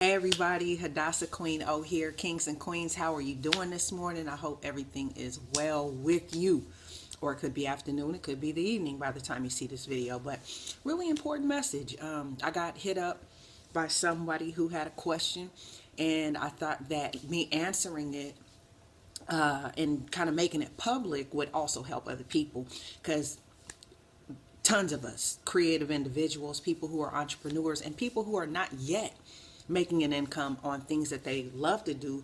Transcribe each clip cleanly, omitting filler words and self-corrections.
Hey everybody, Hadassah Queen O here. Kings and Queens, how are you doing this morning? I hope everything is well with you. Or it could be afternoon, it could be the evening by the time you see this video. But really important message. I got hit up by somebody who had a question, and I thought that me answering it and kind of making it public would also help other people, because tons of us, creative individuals, people who are entrepreneurs, and people who are not yet making an income on things that they love to do.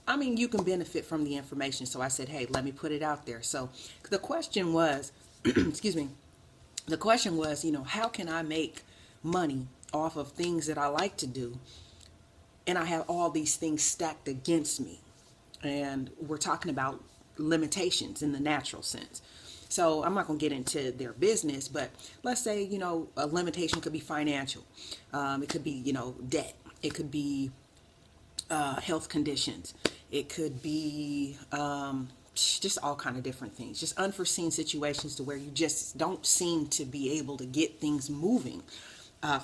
I mean, you can benefit from the information. So I said, hey, let me put it out there. So the question was, excuse me, the question was, how can I make money off of things that I like to do? And I have all these things stacked against me. And we're talking about limitations in the natural sense. So I'm not going to get into their business, but let's say, a limitation could be financial. It could be, debt. It could be health conditions. It could be just all kind of different things. Just unforeseen situations to where you just don't seem to be able to get things moving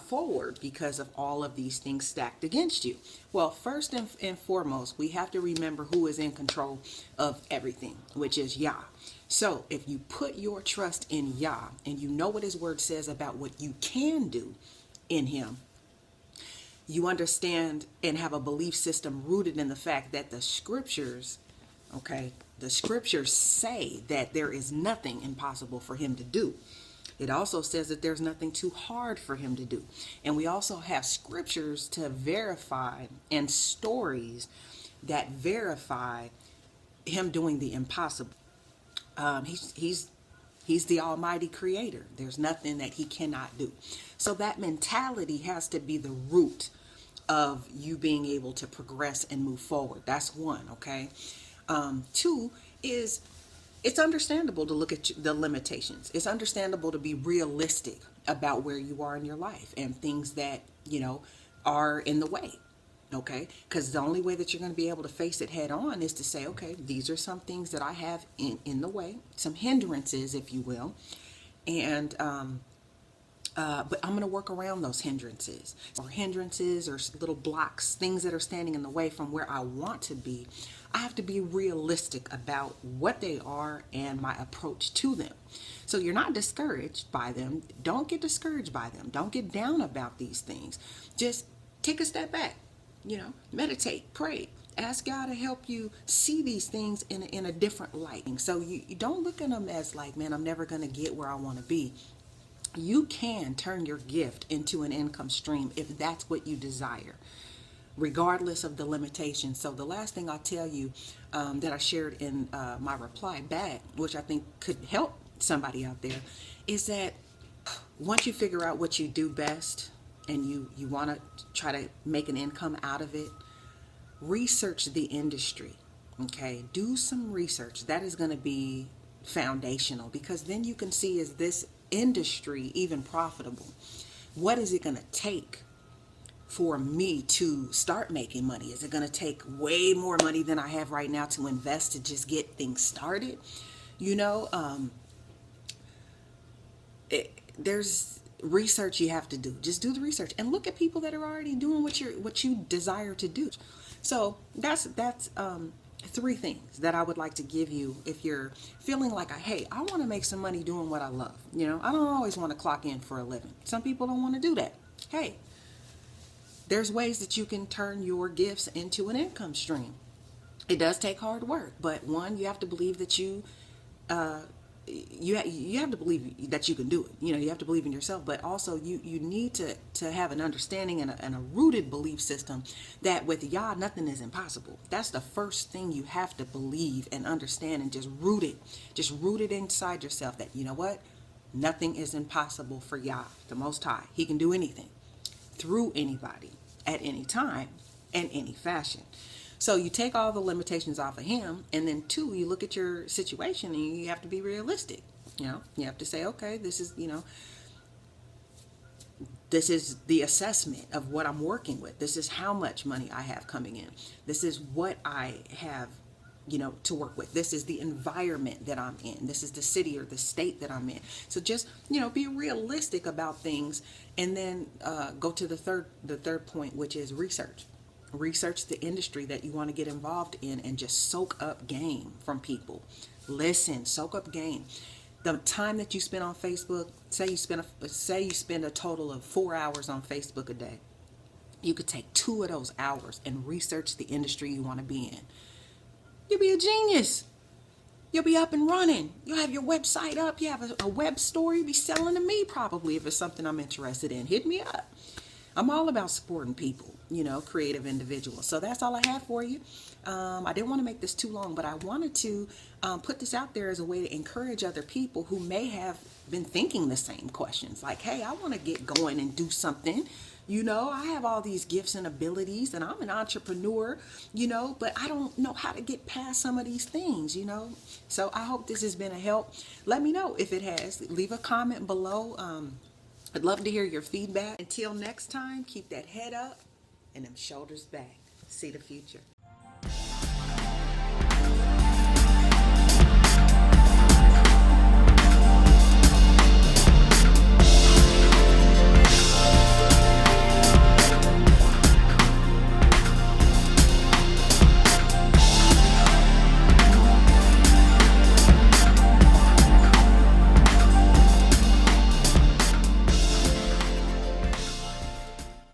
forward because of all of these things stacked against you. Well, first and foremost, we have to remember who is in control of everything, which is Yah. So if you put your trust in Yah and you know what his word says about what you can do in him, you understand and have a belief system rooted in the fact that the scriptures, okay, the scriptures say that there is nothing impossible for him to do. It also says that there's nothing too hard for him to do. And we also have scriptures to verify and stories that verify him doing the impossible. He's the almighty creator. There's nothing that he cannot do. So that mentality has to be the root of you being able to progress and move forward. That's one, okay? Two is, it's understandable to look at the limitations. It's understandable to be realistic about where you are in your life and things that, are in the way. Okay, because the only way that you're going to be able to face it head on is to say, okay, these are some things that I have in the way, some hindrances, if you will, and but I'm going to work around those hindrances or little blocks, things that are standing in the way from where I want to be. I have to be realistic about what they are and my approach to them. So you're not discouraged by them. Don't get discouraged by them. Don't get down about these things. Just take a step back. Meditate, pray, ask God to help you see these things in a different light. So you don't look at them as like, man, I'm never going to get where I want to be. You can turn your gift into an income stream if that's what you desire, regardless of the limitations. So the last thing I'll tell you that I shared in my reply back, which I think could help somebody out there, is that once you figure out what you do best, and you want to try to make an income out of it, research the industry. Okay, do some research. That is going to be foundational, because then you can see, is this industry even profitable? What is it going to take for me to start making money? Is it going to take way more money than I have right now to invest to just get things started? There's research you have to do. Just do the research and look at people that are already doing what you desire to do. So that's three things that I would like to give you if you're feeling like, hey, I want to make some money doing what I love. I don't always want to clock in for a living. Some people don't want to do that. Hey, there's ways that you can turn your gifts into an income stream. It does take hard work, but one, you have to believe that you have to believe that you can do it. You have to believe in yourself, but also you need to have an understanding and a rooted belief system that with Yah, nothing is impossible. That's the first thing you have to believe and understand, and just root it inside yourself that, what? Nothing is impossible for Yah, the Most High. He can do anything through anybody at any time and any fashion. So you take all the limitations off of him, and then two, you look at your situation and you have to be realistic. You have to say, okay, this is the assessment of what I'm working with. This is how much money I have coming in. This is what I have to work with. This is the environment that I'm in. This is the city or the state that I'm in. So just, be realistic about things, and then go to the third point, which is research. Research the industry that you want to get involved in, and just soak up game from people. Listen, soak up game. The time that you spend on Facebook, say you spend a total of 4 hours on Facebook a day. You could take 2 of those hours and research the industry you want to be in. You'll be a genius. You'll be up and running. You'll have your website up. You have a web store. You'll be selling to me probably if it's something I'm interested in. Hit me up. I'm all about supporting people, creative individuals. So that's all I have for you. I didn't want to make this too long, but I wanted to put this out there as a way to encourage other people who may have been thinking the same questions. Like, hey, I want to get going and do something. I have all these gifts and abilities, and I'm an entrepreneur, but I don't know how to get past some of these things, So I hope this has been a help. Let me know if it has. Leave a comment below. I'd love to hear your feedback. Until next time, keep that head up and them shoulders back. See the future.